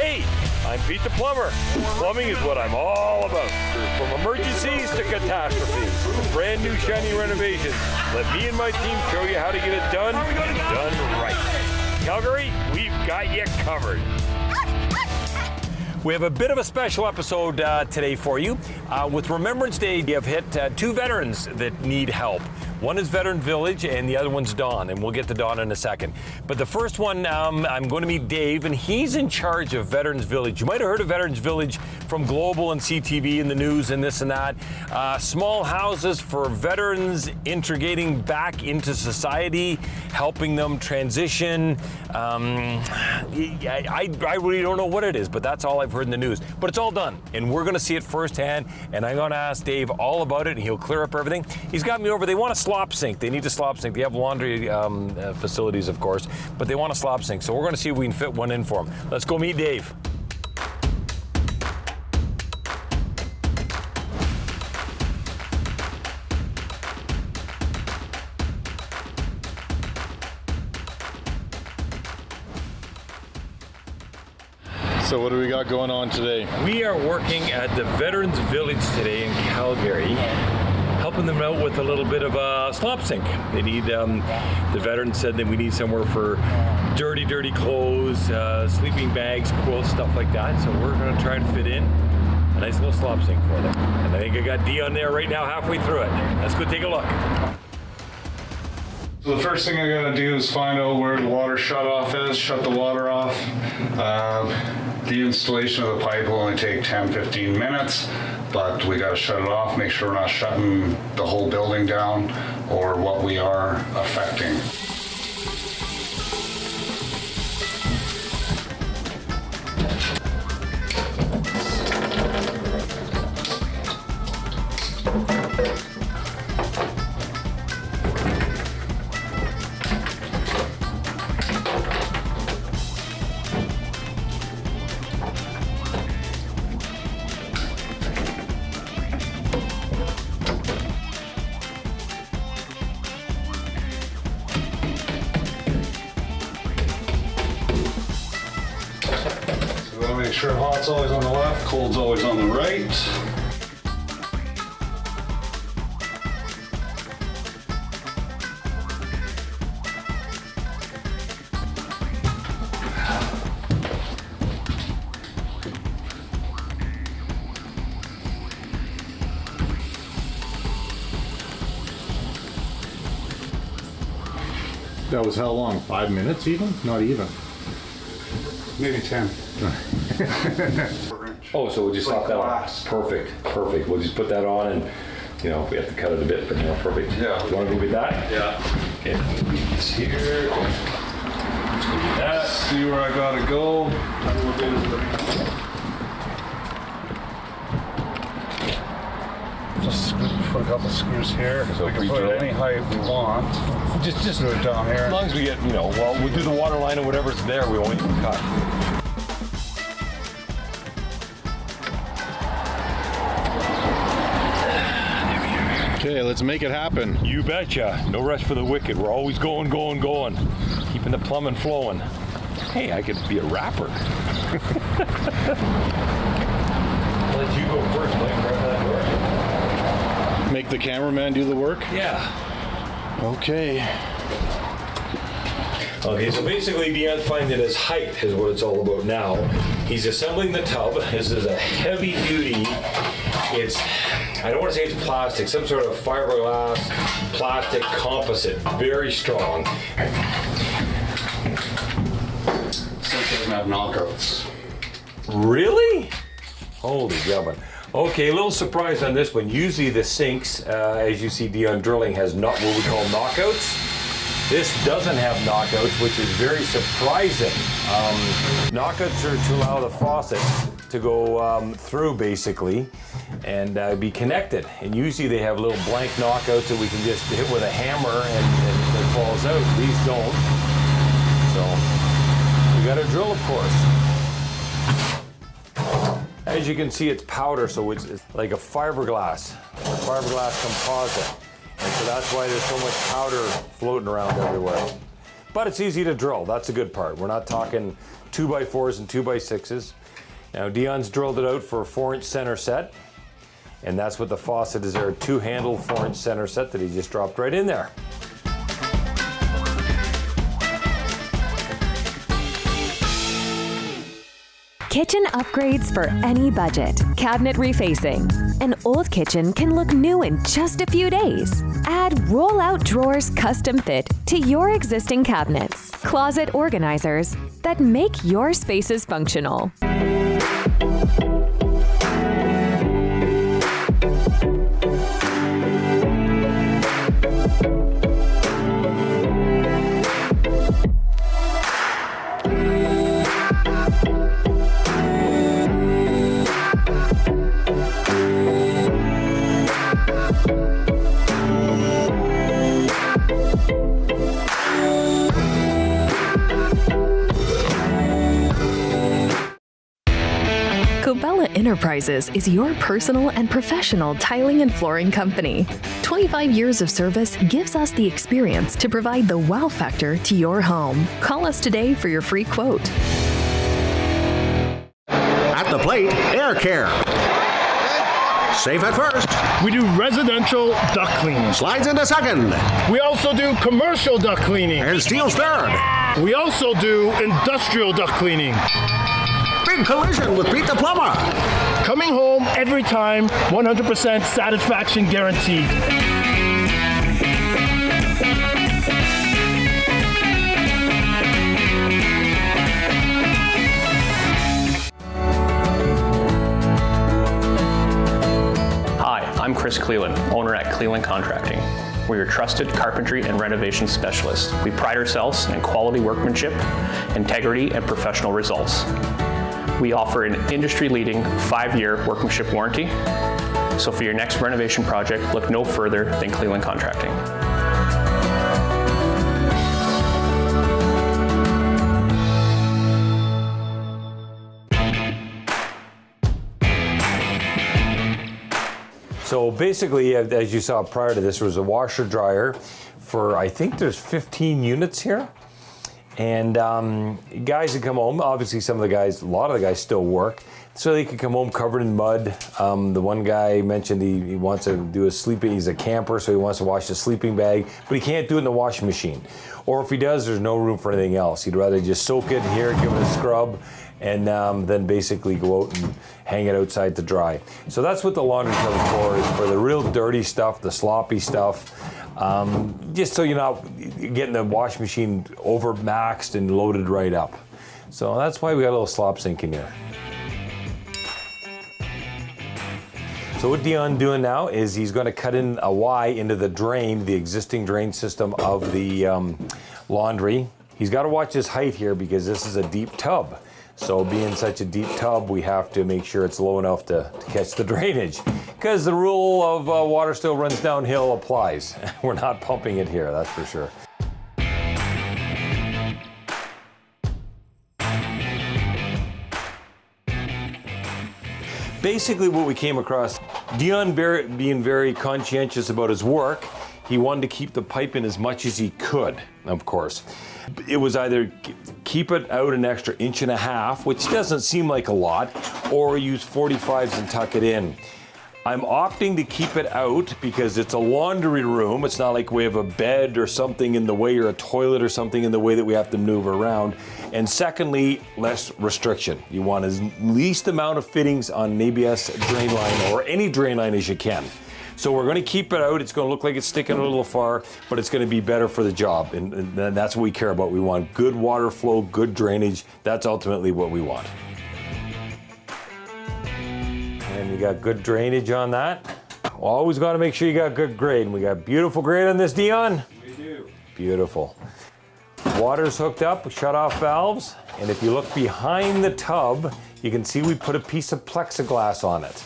Hey, I'm Pete the Plumber. Plumbing is what I'm all about. From emergencies to catastrophes, brand new shiny renovations. Let me and my team show you how to get it done and done right. Calgary, we've got you covered. We have a bit of a special episode today for you. With Remembrance Day, we have hit two veterans that need help. One is Veteran Village and the other one's Don, and we'll get to Don in a second. But the first one, I'm going to meet Dave, and he's in charge of Veterans Village. You might have heard of Veterans Village from Global and CTV and the news and this and that. Small houses for veterans integrating back into society, helping them transition. I really don't know what it is, but that's all I've heard in the news. But it's all done, and we're going to see it firsthand, and I'm going to ask Dave all about it, and he'll clear up everything. He's got me over. They want a slop sink. They need a slop sink. They have laundry facilities, of course, but they want a slop sink. So we're going to see if we can fit one in for them. Let's go meet Dave. So what do we got going on today? We are working at the Veterans Village today in Calgary, helping them out with a little bit of a slop sink. They need, the veterans said that we need somewhere for dirty clothes, sleeping bags, quilts, stuff like that. So we're gonna try to fit in a nice little slop sink for them. And I think I got Dion there right now halfway through it. Let's go take a look. So the first thing I gotta do is find out where the water shut off is, shut the water off. The installation of the pipe will only take 10-15 minutes, but we gotta shut it off, make sure we're not shutting the whole building down or what we are affecting. Make sure hot's always on the left, cold's always on the right. That was how long? 5 minutes even? Not even. Maybe 10. Oh, so we'll just slap that on. glass. Perfect. We'll just put that on, and you know, we have to cut it a bit, but you know, perfect. Yeah. Do you want to go with that? Yeah. Okay. It's here. Let's go with that. See where I gotta go. Just put a couple screws here. So We can put pre-drill it any height we want. Just do it down here. As long as we get, you know, well, we'll do the water line or whatever's there, we won't even cut. Okay, let's make it happen. You betcha. No rest for the wicked. We're always going. Keeping the plumbing flowing. Hey, I could be a rapper. I'll let you go first, Mike. Grab that door. Make the cameraman do the work? Yeah. Okay. Okay, so basically Dion's finding his height is what it's all about now. He's assembling the tub. This is a heavy duty, I don't want to say it's plastic, some sort of fiberglass, plastic composite, very strong. Sink doesn't have knockouts. Really? Holy jumping. Okay, a little surprise on this one. Usually the sinks, as you see Dion drilling, has not what we call knockouts. This doesn't have knockouts, which is very surprising. Knockouts are to allow the faucet to go through, basically, and be connected. And usually they have little blank knockouts that we can just hit with a hammer and it falls out. These don't. So we got to drill, of course. As you can see, it's powder, so it's like a fiberglass composite. And so that's why there's so much powder floating around everywhere. but it's easy to drill. That's a good part. We're not talking 2x4s and 2x6s. Now Dion's drilled it out for a 4-inch center set, and that's what the faucet is there, a 2-handle 4-inch center set that he just dropped right in there. Kitchen upgrades for any budget. Cabinet refacing. An old kitchen can look new in just a few days. Add roll-out drawers custom fit to your existing cabinets. Closet organizers that make your spaces functional. Enterprises is your personal and professional tiling and flooring company. 25 years of service gives us the experience to provide the wow factor to your home. Call us today for your free quote. At the plate, air care. Safe at first. We do residential duct cleaning. Slides into second. We also do commercial duct cleaning. And steals third. We also do industrial duct cleaning. Big collision with Pete the Plumber. Coming home every time, 100% satisfaction guaranteed. Hi, I'm Chris Cleland, owner at Cleland Contracting. We're your trusted carpentry and renovation specialist. We pride ourselves in quality workmanship, integrity, and professional results. We offer an industry-leading 5-year workmanship warranty. So for your next renovation project, look no further than Cleland Contracting. So basically, as you saw prior to this, there was a washer dryer for, I think there's 15 units here. And guys that come home, obviously a lot of the guys still work, so they could come home covered in mud. The one guy mentioned he wants to do he's a camper, so he wants to wash the sleeping bag, but he can't do it in the washing machine. Or if he does, there's no room for anything else. He'd rather just soak it here, give it a scrub, and then basically go out and hang it outside to dry. So that's what the laundry tub is for, is for the real dirty stuff, the sloppy stuff. Just so you're not getting the washing machine overmaxed and loaded right up. So that's why we got a little slop sink in here. So what Dion's doing now is he's going to cut in a Y into the drain, the existing drain system of the laundry. He's got to watch his height here because this is a deep tub. So being such a deep tub, we have to make sure it's low enough to catch the drainage. Because the rule of water still runs downhill applies. We're not pumping it here, that's for sure. Basically what we came across, Dion being very conscientious about his work, he wanted to keep the pipe in as much as he could, of course. It was either keep it out an extra 1.5 inches, which doesn't seem like a lot, or use 45s and tuck it in. I'm opting to keep it out because it's a laundry room. It's not like we have a bed or something in the way, or a toilet or something in the way that we have to move around. And secondly, less restriction. You want as least amount of fittings on an ABS drain line or any drain line as you can. So we're going to keep it out. It's going to look like it's sticking a little far, but it's going to be better for the job. And that's what we care about. We want good water flow, good drainage. That's ultimately what we want. And you got good drainage on that. Well, always got to make sure you got good grade. And we got beautiful grade on this, Dion? We do. Beautiful. Water's hooked up, shut-off valves. And if you look behind the tub, you can see we put a piece of plexiglass on it.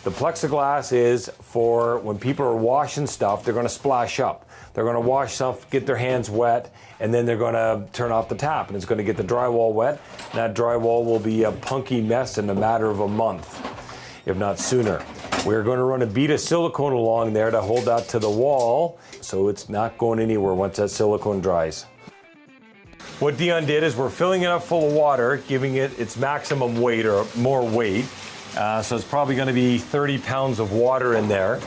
The plexiglass is for when people are washing stuff, they're going to splash up. They're going to wash stuff, get their hands wet, and then they're going to turn off the tap, and it's going to get the drywall wet. And that drywall will be a punky mess in a matter of a month, if not sooner. We're going to run a bead of silicone along there to hold that to the wall, so it's not going anywhere once that silicone dries. What Dion did is we're filling it up full of water, giving it its maximum weight or more weight. So it's probably going to be 30 pounds of water in there.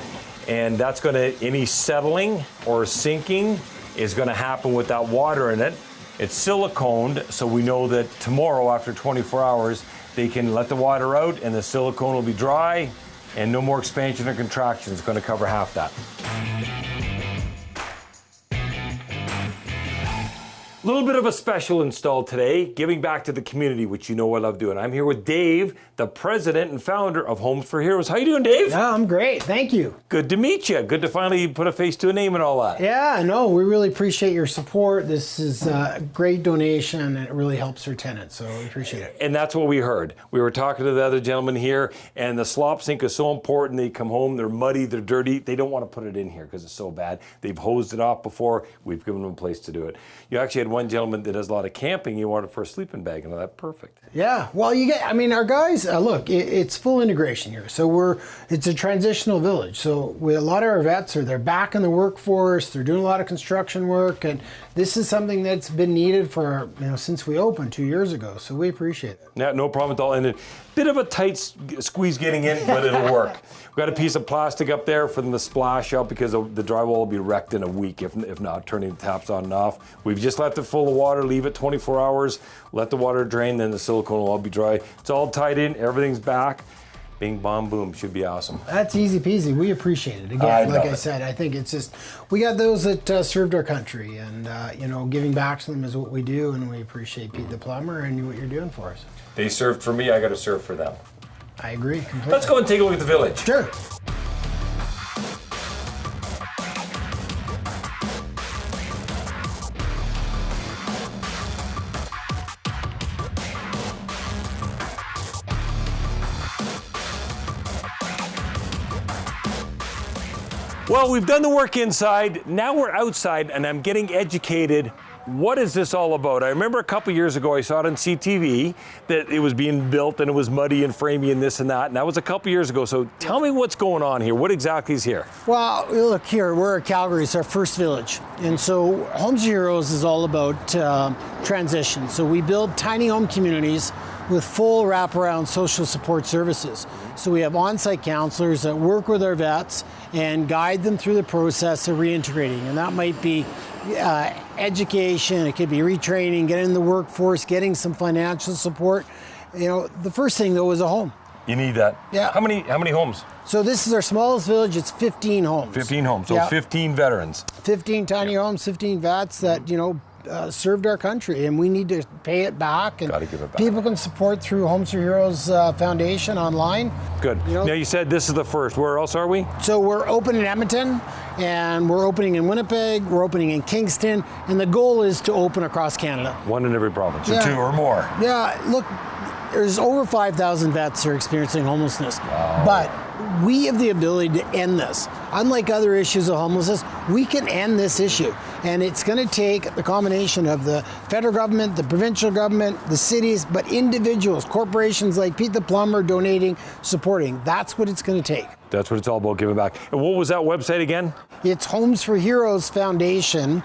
And that's going to, any settling or sinking is going to happen with that water in it. It's siliconed, so we know that tomorrow, after 24 hours, they can let the water out and the silicone will be dry and no more expansion or contraction. It's going to cover half that. A little bit of a special install today, giving back to the community, which you know I love doing. I'm here with Dave, the president and founder of Homes for Heroes. How you doing, Dave? Yeah, I'm great. Thank you. Good to meet you. Good to finally put a face to a name and all that. Yeah, no, we really appreciate your support. This is a great donation, and it really helps our tenants, so we appreciate it. And that's what we heard. We were talking to the other gentleman here, and the slop sink is so important. They come home, they're muddy, they're dirty. They don't want to put it in here because it's so bad. They've hosed it off before. We've given them a place to do it. You actually had one gentleman that does a lot of camping. You wanted for a sleeping bag, and that's perfect. Yeah, well, you get, I mean, our guys, look, it's full integration here. So it's a transitional village. So a lot of our vets they're back in the workforce, they're doing a lot of construction work, and this is something that's been needed for, since we opened 2 years ago. So we appreciate it. Yeah, no problem at all. And a bit of a tight squeeze getting in, but it'll work. We've got a piece of plastic up there for them to splash out because the drywall will be wrecked in a week, if not turning the taps on and off. We've just left it full of water, leave it 24 hours, let the water drain, then the silicone will all be dry. It's all tied in, everything's back. Bing, bom, boom, should be awesome. That's easy peasy. We appreciate it. Again, like I said, I think it's just, we got those that served our country, and giving back to them is what we do, and we appreciate Pete the Plumber and what you're doing for us. They served for me, I got to serve for them. I agree completely. Let's go and take a look at the village. Sure. Well, we've done the work inside. Now we're outside, and I'm getting educated. What is this all about? I remember a couple years ago, I saw it on CTV that it was being built and it was muddy and framey and this and that. And that was a couple years ago. So tell me what's going on here. What exactly is here? Well, look here, we're at Calgary. It's our first village. And so Homes for Heroes is all about transition. So we build tiny home communities with full wraparound social support services. So we have on-site counselors that work with our vets and guide them through the process of reintegrating. And that might be education, it could be retraining, getting in the workforce, getting some financial support. The first thing though is a home. You need that. Yeah. How many homes? So this is our smallest village. It's 15 homes. 15 homes. So yeah. 15 veterans. 15 tiny homes, 15 vets that served our country, and we need to pay it back. And gotta give it back. People can support through Homes for Heroes Foundation online. Good. Now you said this is the first. Where else are we? So we're opening in Edmonton, and we're opening in Winnipeg. We're opening in Kingston, and the goal is to open across Canada. One in every province, or two or more. Yeah. Look, there's over 5,000 vets who are experiencing homelessness, but we have the ability to end this. Unlike other issues of homelessness, we can end this issue. And it's going to take the combination of the federal government, the provincial government, the cities, but individuals, corporations like Pete the Plumber donating, supporting. That's what it's going to take. That's what it's all about, giving back. And what was that website again? It's Homes for Heroes Foundation.org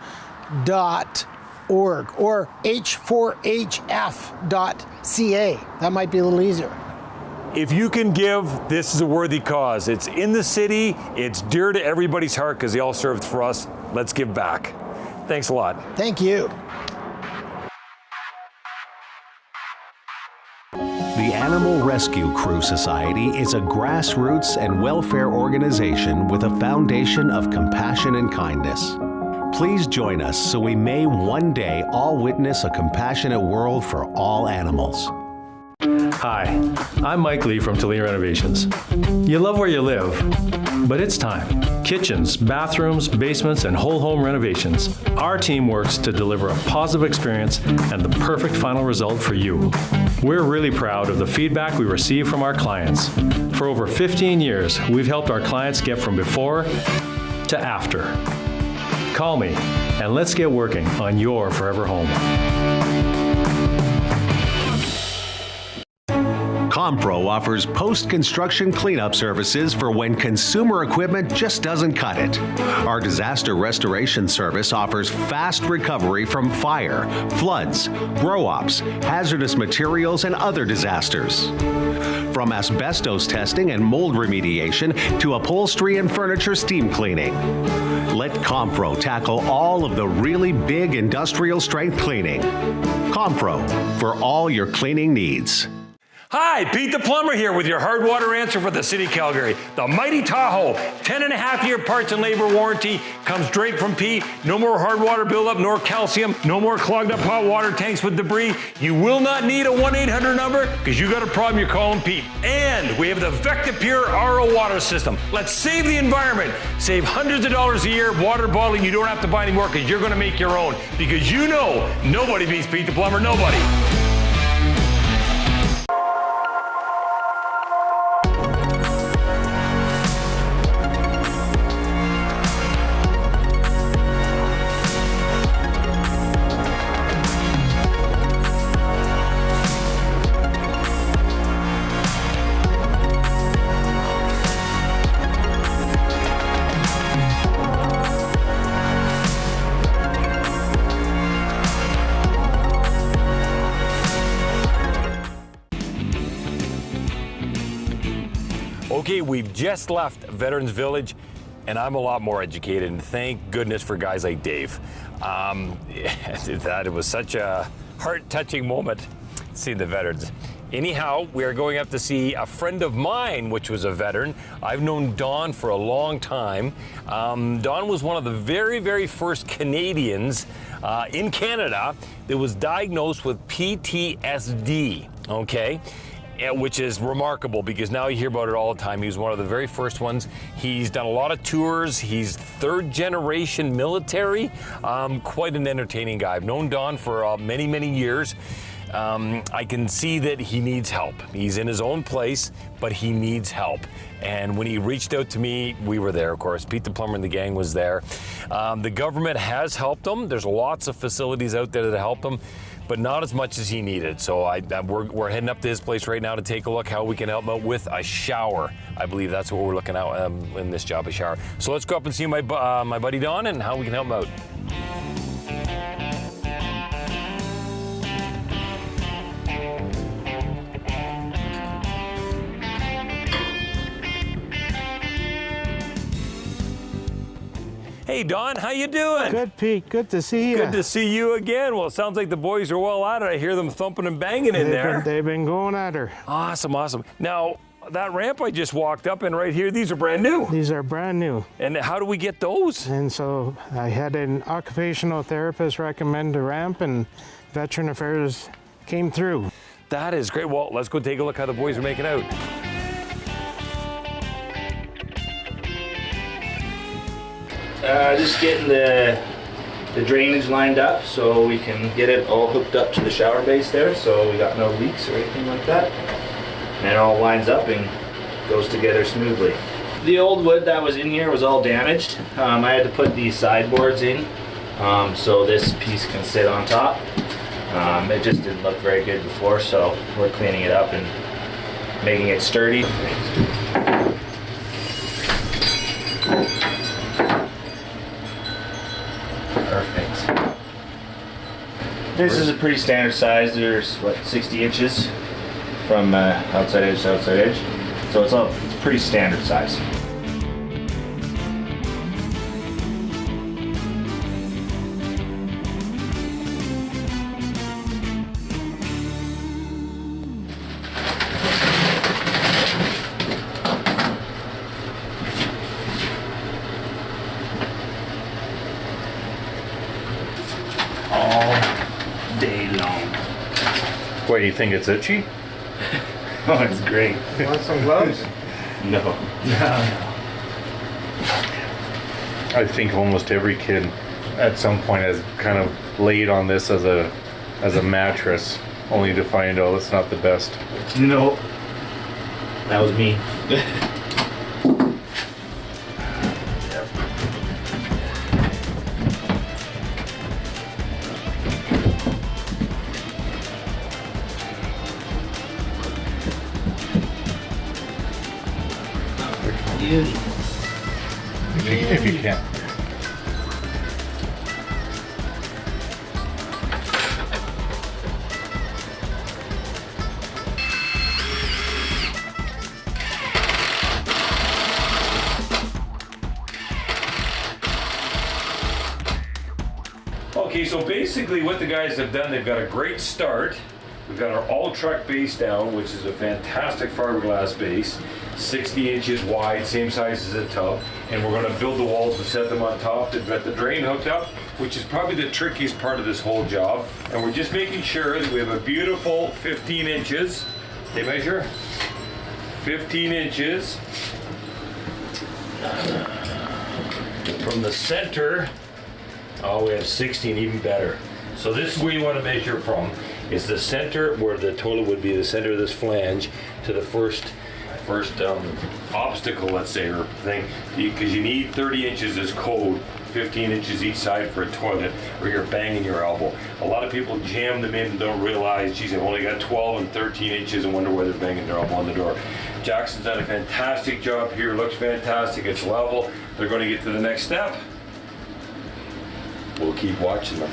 or h4hf.ca. That might be a little easier. If you can give, this is a worthy cause. It's in the city, it's dear to everybody's heart because they all served for us. Let's give back. Thanks a lot. Thank you. The Animal Rescue Crew Society is a grassroots and welfare organization with a foundation of compassion and kindness. Please join us so we may one day all witness a compassionate world for all animals. Hi, I'm Mike Lee from Toledo Renovations. You love where you live, but it's time. Kitchens, bathrooms, basements, and whole home renovations. Our team works to deliver a positive experience and the perfect final result for you. We're really proud of the feedback we receive from our clients. For over 15 years, we've helped our clients get from before to after. Call me and let's get working on your forever home. Compro offers post-construction cleanup services for when consumer equipment just doesn't cut it. Our disaster restoration service offers fast recovery from fire, floods, grow-ops, hazardous materials, and other disasters. From asbestos testing and mold remediation to upholstery and furniture steam cleaning. Let Compro tackle all of the really big industrial strength cleaning. Compro, for all your cleaning needs. Hi, Pete the Plumber here with your hard water answer for the City of Calgary. The mighty Tahoe, 10.5-year parts and labor warranty, comes straight from Pete. No more hard water buildup nor calcium. No more clogged up hot water tanks with debris. You will not need a 1-800 number because you got a problem, you're calling Pete. And we have the Vecta Pure RO water system. Let's save the environment. Save hundreds of dollars a year of water bottling. You don't have to buy anymore because you're going to make your own. Because you know nobody beats Pete the Plumber. Nobody. Okay, we've just left Veterans Village, and I'm a lot more educated, and thank goodness for guys like Dave. It was such a heart-touching moment seeing the veterans. Anyhow, we are going up to see a friend of mine, which was a veteran. I've known Don for a long time. Don was one of the very, very first Canadians in Canada that was diagnosed with PTSD, okay? Which is remarkable because now you hear about it all the time. He was one of the very first ones. He's done a lot of tours. He's third generation military. Quite an entertaining guy. I've known Don for many, many years. I can see that he needs help. He's in his own place, but he needs help. And when he reached out to me, we were there, of course. Pete the Plumber and the gang was there. The government has helped him. There's lots of facilities out there that help him, but not as much as he needed. So we're heading up to his place right now to take a look how we can help him out with a shower. I believe that's what we're looking at in this job, a shower. So let's go up and see my buddy Don and how we can help him out. Hey Don, how you doing? Good, Pete. Good to see you. Good to see you again. Well, it sounds like the boys are well at it. I hear them thumping and banging in there. They've been going at her. Awesome, awesome. Now, that ramp I just walked up in right here, these are brand new. These are brand new. And how do we get those? And so I had an occupational therapist recommend the ramp, and Veteran Affairs came through. That is great. Well, let's go take a look how the boys are making out. Just getting the drainage lined up so we can get it all hooked up to the shower base there, so we got no leaks or anything like that. And it all lines up and goes together smoothly. The old wood that was in here was all damaged. I had to put these sideboards in so this piece can sit on top. It just didn't look very good before, so we're cleaning it up and making it sturdy. Perfect. This is a pretty standard size. There's what, 60 inches from outside edge to outside edge. So it's pretty standard size. What, you think it's itchy? Oh, it's great. You want some gloves? No. I think almost every kid at some point has kind of laid on this as a mattress, only to find out it's not the best. You know, that was me. beauty. If you can. Okay, so basically what the guys have done, they've got a great start. We've got our all-truck base down, which is a fantastic fiberglass base, 60 inches wide, same size as a tub. And we're gonna build the walls and set them on top. They've got the drain hooked up, which is probably the trickiest part of this whole job. And we're just making sure that we have a beautiful 15 inches. They measure 15 inches from the center. Oh, we have 16, even better. So this is where you want to measure from, is the center where the toilet would be, the center of this flange, to the first obstacle, let's say, or thing, because you need 30 inches as code, 15 inches each side for a toilet, or you're banging your elbow. A lot of people jam them in and don't realize, geez, I've only got 12 and 13 inches and wonder why they're banging their elbow on the door. Jackson's done a fantastic job here, looks fantastic, it's level. They're going to get to the next step. We'll keep watching them.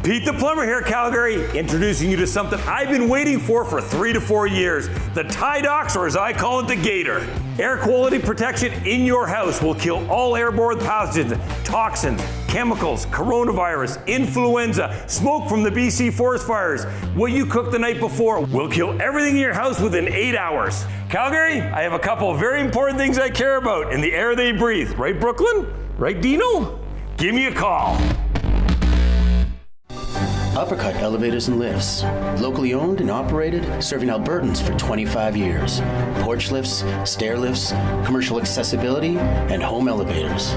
Pete the Plumber here, Calgary, introducing you to something I've been waiting for 3 to 4 years. The Tie Docs, or as I call it, the Gator. Air quality protection in your house will kill all airborne pathogens, toxins, chemicals, coronavirus, influenza, smoke from the BC forest fires. What you cooked the night before will kill everything in your house within 8 hours. Calgary, I have a couple of very important things I care about in the air they breathe. Right, Brooklyn? Right, Dino? Give me a call. Uppercut Elevators and Lifts. Locally owned and operated, serving Albertans for 25 years. Porch lifts, stair lifts, commercial accessibility, and home elevators.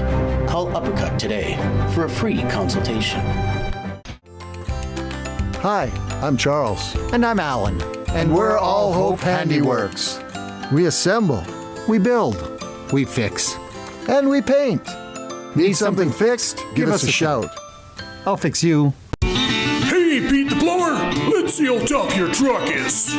Call Uppercut today for a free consultation. Hi, I'm Charles. And I'm Alan. And we're All Hope Handiworks. We assemble, we build, we fix, and we paint. Need something fixed? Give us a shout. I'll fix you. Hey, Pete the Plumber, let's see how tough your truck is.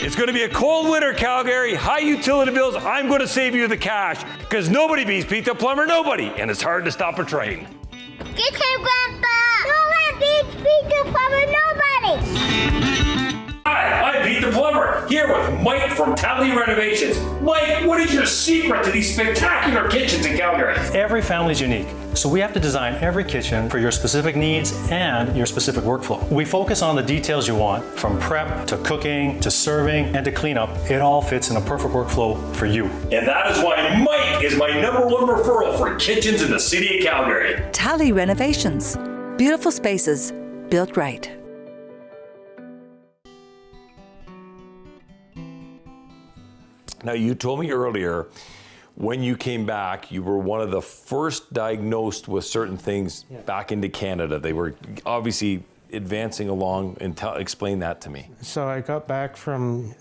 It's going to be a cold winter, Calgary. High utility bills. I'm going to save you the cash because nobody beats Pete the Plumber, nobody. And it's hard to stop a train. Get him, Grandpa! No one beats Pete the Plumber, nobody! Hi, I'm Pete the Plumber, here with Mike from Tally Renovations. Mike, what is your secret to these spectacular kitchens in Calgary? Every family is unique, so we have to design every kitchen for your specific needs and your specific workflow. We focus on the details you want, from prep to cooking to serving and to cleanup. It all fits in a perfect workflow for you. And that is why Mike is my #1 referral for kitchens in the city of Calgary. Tally Renovations. Beautiful spaces, built right. Now, you told me earlier, when you came back, you were one of the first diagnosed with certain things back into Canada. They were obviously advancing along, and explain that to me. So I got back from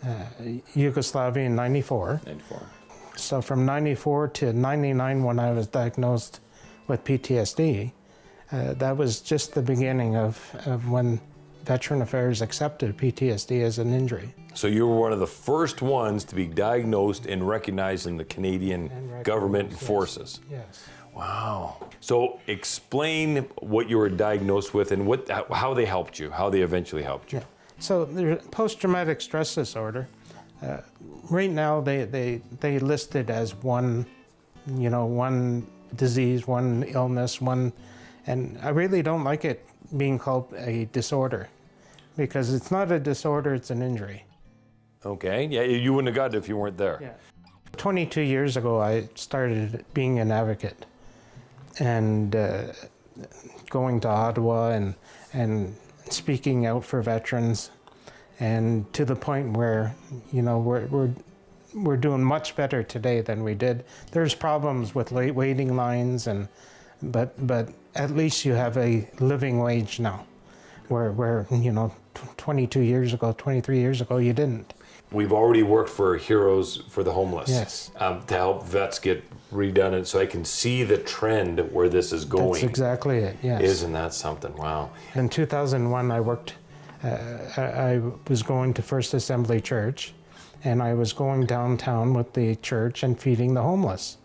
Yugoslavia in 94. So from 94 to 99, when I was diagnosed with PTSD, that was just the beginning of when Veteran Affairs accepted PTSD as an injury. So you were one of the first ones to be diagnosed and recognized in the Canadian government forces. Yes. Wow. So explain what you were diagnosed with and how they helped you, how they eventually helped you. Yeah. So post-traumatic stress disorder, right now they list it as one disease, one illness, and I really don't like it being called a disorder, because it's not a disorder, it's an injury. Okay, yeah, you wouldn't have got it if you weren't there. Yeah. 22 years ago, I started being an advocate and going to Ottawa and speaking out for veterans, and to the point where, we're doing much better today than we did. There's problems with late waiting lines, but at least you have a living wage now, where 22 years ago, 23 years ago, you didn't. we've already worked for Heroes for the Homeless. Yes. To help vets get redone, and so I can see the trend where this is going. That's exactly it, yes. Isn't that something? Wow. In 2001, I worked, I was going to First Assembly Church, and I was going downtown with the church and feeding the homeless.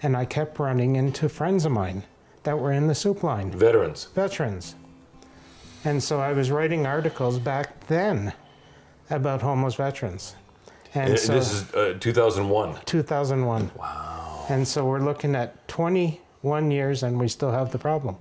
And I kept running into friends of mine that were in the soup line. Veterans. Veterans. And so I was writing articles back then about homeless veterans. And so, this is 2001. 2001. Wow. And so we're looking at 21 years and we still have the problem.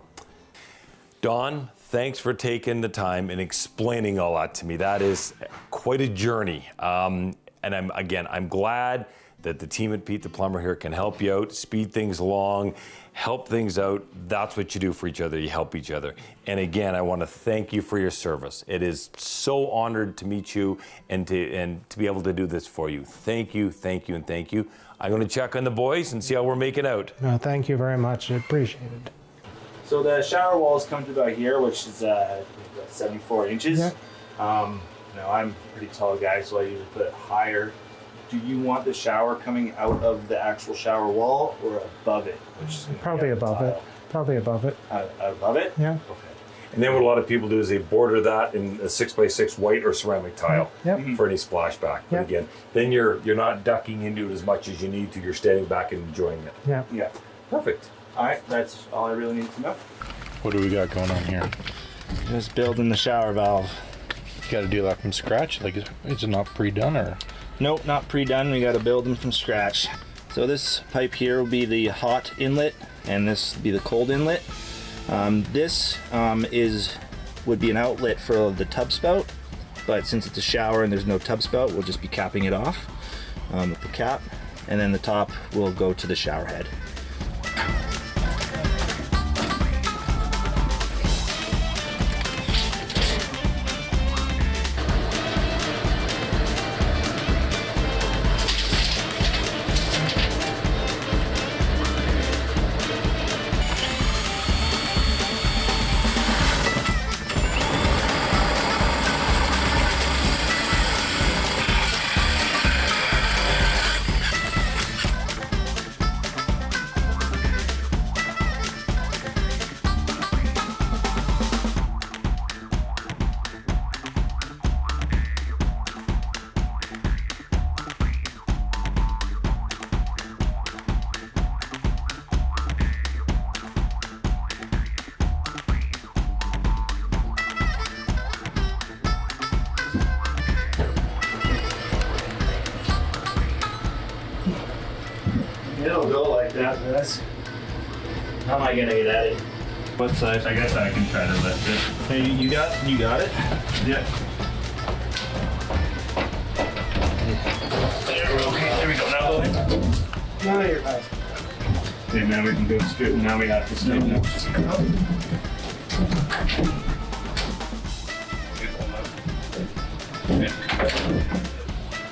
Don, thanks for taking the time and explaining all that to me. That is quite a journey. And I'm glad that the team at Pete the Plumber here can help you out, speed things along, help things out. That's what you do for each other. You help each other. And again, I want to thank you for your service. It is so honored to meet you and to be able to do this for you. Thank you, thank you, and thank you. I'm going to check on the boys and see how we're making out. No, thank you very much. I appreciate it. So the shower walls come to about here, which is 74 inches. Yeah. Now I'm a pretty tall guy, so I usually put it higher. Do you want the shower coming out of the actual shower wall or above it? Probably above it. Probably above it. Above it? Yeah. Okay. And then what a lot of people do is they border that in a 6x6 white or ceramic tile for any splashback. But again, then you're not ducking into it as much as you need to. You're standing back and enjoying it. Yeah. Yeah. Perfect. All right, that's all I really need to know. What do we got going on here? Just building the shower valve. You got to do that from scratch? Like, is it not pre-done or? Nope, not pre-done. We got to build them from scratch. So this pipe here will be the hot inlet, and this will be the cold inlet. This would be an outlet for the tub spout, but since it's a shower and there's no tub spout, we'll just be capping it off with the cap, and then the top will go to the shower head. It'll go like that, Vince. How am I gonna get at it? What size? I guess I can try to lift it. Hey, you got it? Yeah. There we go. Now go ahead. Now you're fine. Okay, now we can go straight. Now we have to straighten up.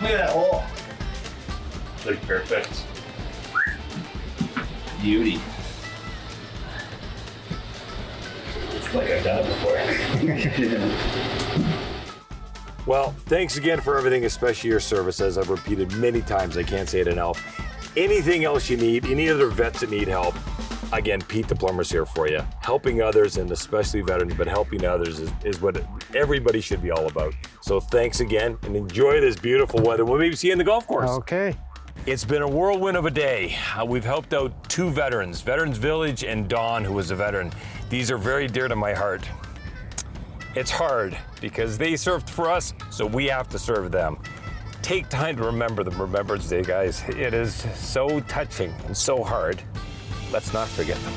Look at that hole. Like perfect. Beauty. It's like I've done it before. Well, thanks again for everything, especially your service. As I've repeated many times, I can't say it enough. Anything else you need, any other vets that need help, again, Pete the Plumber's here for you. Helping others, and especially veterans, but helping others is what everybody should be all about. So thanks again, and enjoy this beautiful weather. We'll maybe see you in the golf course. Okay. It's been a whirlwind of a day. We've helped out two veterans, Veterans Village and Don, who was a veteran. These are very dear to my heart. It's hard because they served for us, so we have to serve them. Take time to remember them. Remembrance Day, guys. It is so touching and so hard. Let's not forget them.